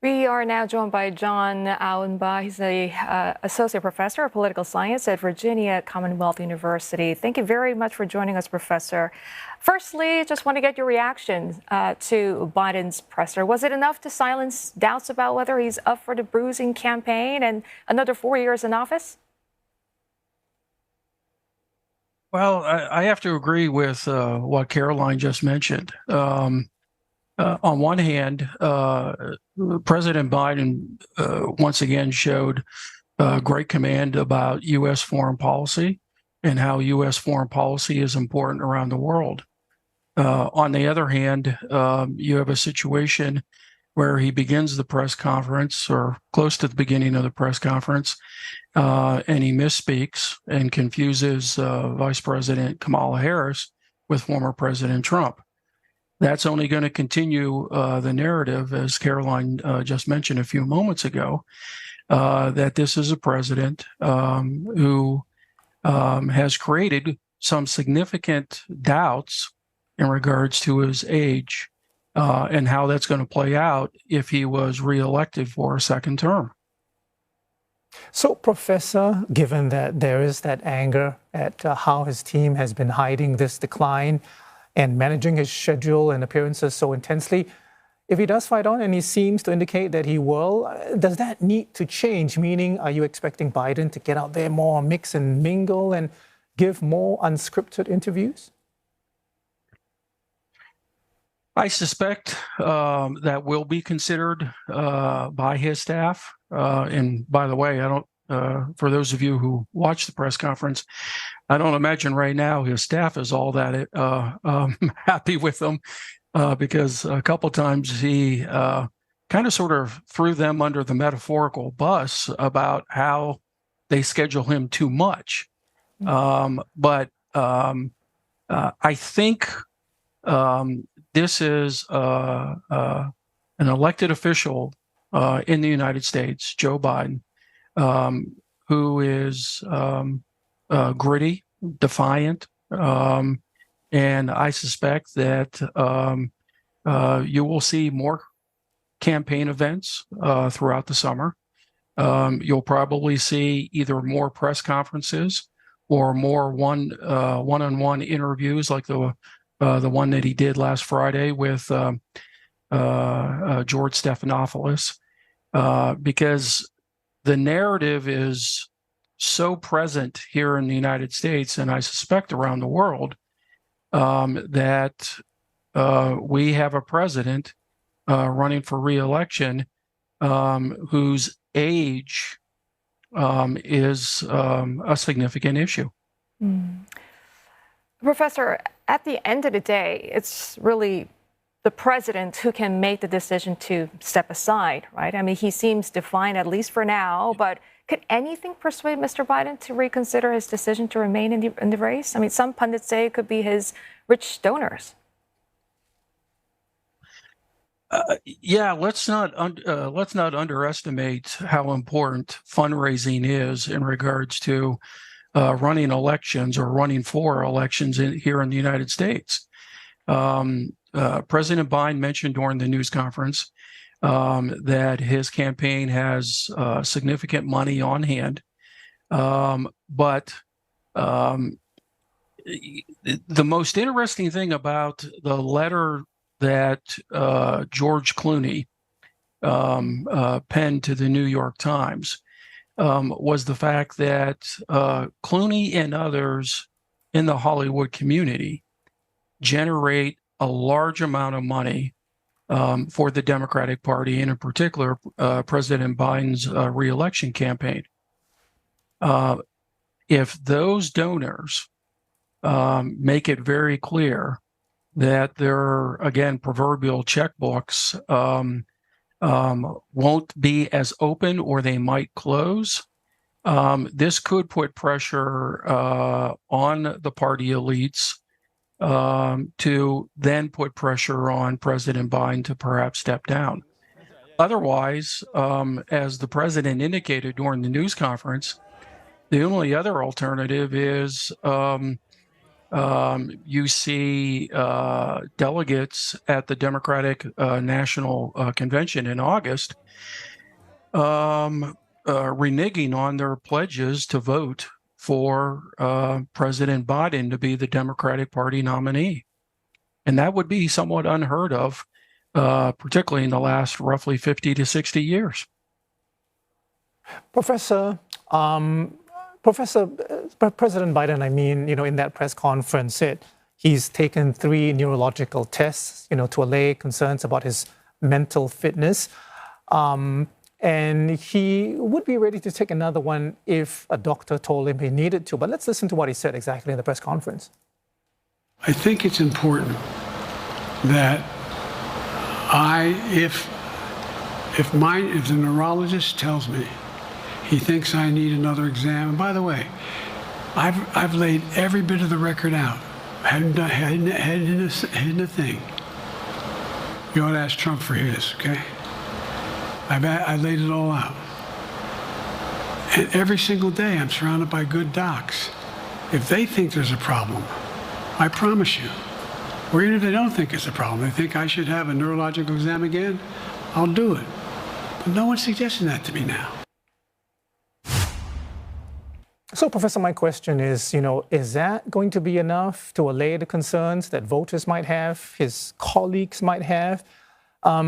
We are now joined by John Auenbach. He's a associate professor of political science at Virginia Commonwealth University. Thank you very much for joining us, Professor. Firstly, just want to get your reaction to Biden's presser. Was it enough to silence doubts about whether he's up for the bruising campaign and another 4 years in office? Well, I have to agree with what Caroline just mentioned. On one hand, President Biden once again showed great command about U.S. foreign policy and how U.S. foreign policy is important around the world. On the other hand, you have a situation where he begins the press conference or close to the beginning of the press conference, and he misspeaks and confuses Vice President Kamala Harris with former President Trump. That's only going to continue the narrative, as Caroline just mentioned a few moments ago, that this is a president who has created some significant doubts in regards to his age and how that's going to play out if he was reelected for a second term. So, Professor, given that there is that anger at how his team has been hiding this decline and managing his schedule and appearances so intensely, if he does fight on and he seems to indicate that he will, does that need to change? Meaning, are you expecting Biden to get out there more, mix and mingle and give more unscripted interviews? I suspect that will be considered by his staff. And by the way, I don't. For those of you who watch the press conference, I don't imagine right now his staff is all that happy with him because a couple times he kind of sort of threw them under the metaphorical bus about how they schedule him too much. But I think this is an elected official in the United States, Joe Biden, who is gritty, defiant, and I suspect that you will see more campaign events throughout the summer. You'll probably see either more press conferences or more one-on-one interviews like the one that he did last Friday with George Stephanopoulos, because the narrative is so present here in the United States, and I suspect around the world, that we have a president running for re-election whose age is a significant issue. Professor, at the end of the day, it's really the president who can make the decision to step aside, right? I mean, he seems defiant, at least for now, but could anything persuade Mr. Biden to reconsider his decision to remain in the race? I mean, some pundits say it could be his rich donors. Yeah, let's not underestimate how important fundraising is in regards to running elections or running for elections here in the United States. President Biden mentioned during the news conference that his campaign has significant money on hand. But the most interesting thing about the letter that George Clooney penned to the New York Times was the fact that Clooney and others in the Hollywood community generate a large amount of money for the Democratic Party, and in particular, President Biden's reelection campaign. If those donors make it very clear that their, again, proverbial checkbooks won't be as open or they might close, this could put pressure on the party elites to then put pressure on President Biden to perhaps step down. Otherwise, as the president indicated during the news conference, the only other alternative is You see delegates at the Democratic National Convention in August reneging on their pledges to vote for President Biden to be the Democratic Party nominee. And that would be somewhat unheard of, particularly in the last roughly 50 to 60 years. Professor, President Biden, I mean, in that press conference, he's taken 3 neurological tests, to allay concerns about his mental fitness. And he would be ready to take another one if a doctor told him he needed to. But let's listen to what he said exactly in the press conference. I think it's important that if the neurologist tells me he thinks I need another exam, and by the way, I've laid every bit of the record out. Hadn't hidden a thing. You ought to ask Trump for his, okay? I laid it all out. And every single day I'm surrounded by good docs. If they think there's a problem, I promise you, or even if they don't think it's a problem, they think I should have a neurological exam again, I'll do it. But no one's suggesting that to me now. So, Professor, my question is, is that going to be enough to allay the concerns that voters might have, his colleagues might have? I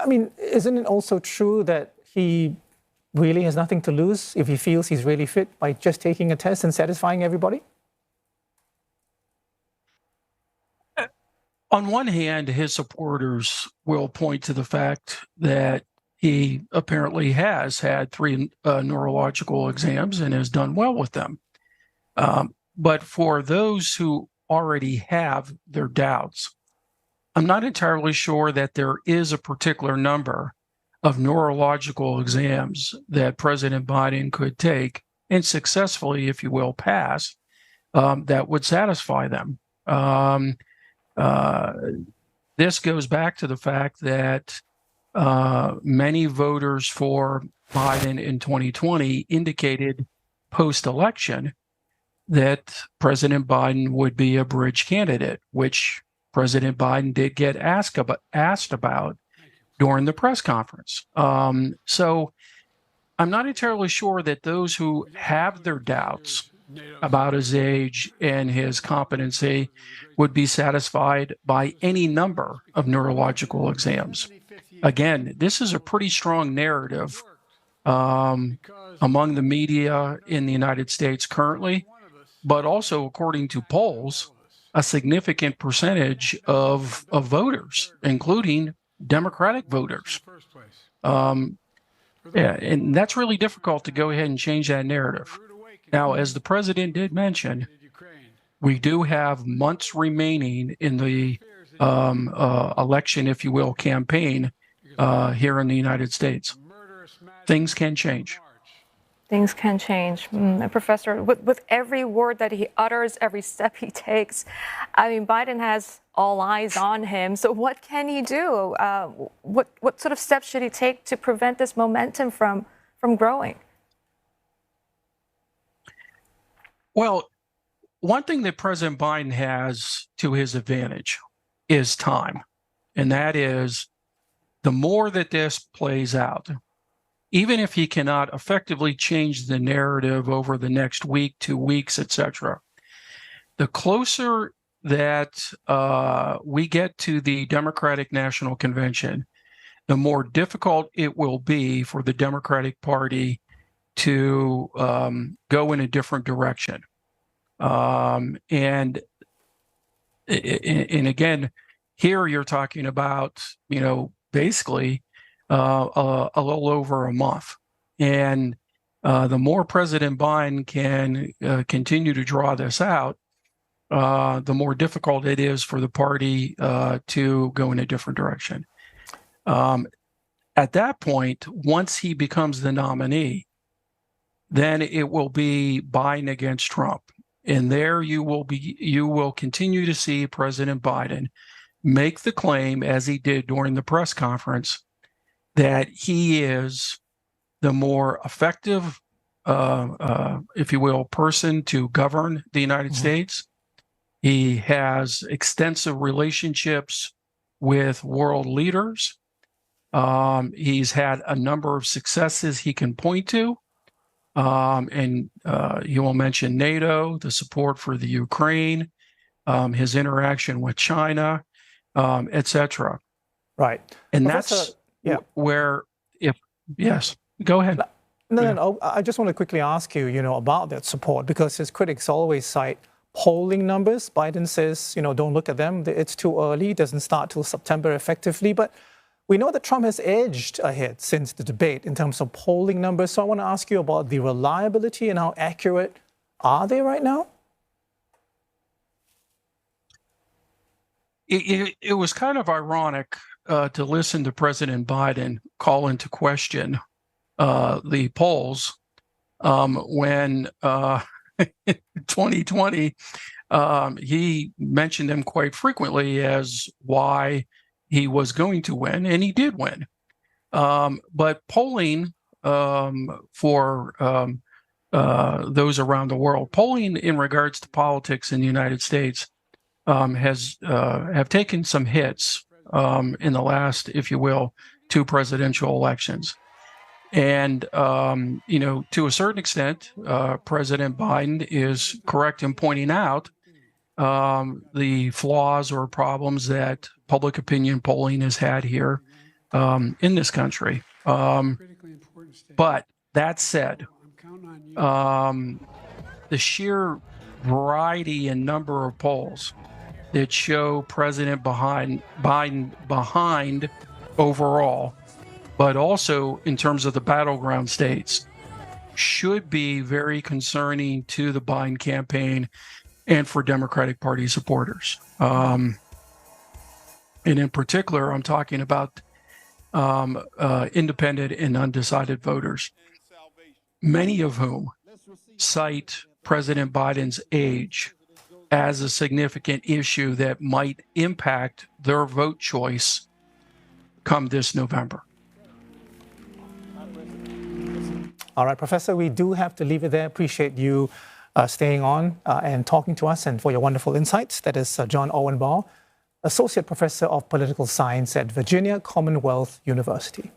mean, isn't it also true that he really has nothing to lose if he feels he's really fit by just taking a test and satisfying everybody? On one hand, his supporters will point to the fact that he apparently has had 3 neurological exams and has done well with them. But for those who already have their doubts, I'm not entirely sure that there is a particular number of neurological exams that President Biden could take and successfully, if you will, pass, that would satisfy them. This goes back to the fact that many voters for Biden in 2020 indicated post-election that President Biden would be a bridge candidate, which President Biden did get asked about during the press conference. So I'm not entirely sure that those who have their doubts about his age and his competency would be satisfied by any number of neurological exams. Again, this is a pretty strong narrative among the media in the United States currently, but also according to polls, a significant percentage of voters, including Democratic voters. And that's really difficult to go ahead and change that narrative. Now, as the president did mention, we do have months remaining in the election, if you will, campaign here in the United States. Things can change. Things can change. And Professor, with every word that he utters, every step he takes, I mean, Biden has all eyes on him. So what can he do? What sort of steps should he take to prevent this momentum from growing? Well, one thing that President Biden has to his advantage is time. And that is, the more that this plays out, even if he cannot effectively change the narrative over the next week, 2 weeks, etc., the closer that we get to the Democratic National Convention, the more difficult it will be for the Democratic Party to go in a different direction. And again, here you're talking about, basically a little over a month. And the more President Biden can continue to draw this out, the more difficult it is for the party to go in a different direction. At that point, once he becomes the nominee, then it will be Biden against Trump. And there you will continue to see President Biden make the claim, as he did during the press conference, that he is the more effective, if you will, person to govern the United States. He has extensive relationships with world leaders. He's had a number of successes he can point to. And he will mention NATO, the support for the Ukraine, his interaction with China, etc. Right. And Professor, that's where, yes, go ahead. No. I just want to quickly ask you, about that support, because his critics always cite polling numbers. Biden says, don't look at them. It's too early. It doesn't start till September effectively. But we know that Trump has edged ahead since the debate in terms of polling numbers. So I want to ask you about the reliability and how accurate are they right now? It was kind of ironic to listen to President Biden call into question the polls when 2020, he mentioned them quite frequently as why he was going to win, and he did win. But polling for those around the world, polling in regards to politics in the United States have taken some hits in the last, if you will, 2 presidential elections. And, to a certain extent, President Biden is correct in pointing out the flaws or problems that public opinion polling has had here in this country. But that said, the sheer variety and number of polls that show President Biden behind overall, but also in terms of the battleground states, should be very concerning to the Biden campaign and for Democratic Party supporters. And in particular, I'm talking about independent and undecided voters, many of whom cite President Biden's age as a significant issue that might impact their vote choice come this November. All right, Professor, we do have to leave it there. Appreciate you staying on and talking to us and for your wonderful insights. That is John Auenbaugh, Associate Professor of Political Science at Virginia Commonwealth University.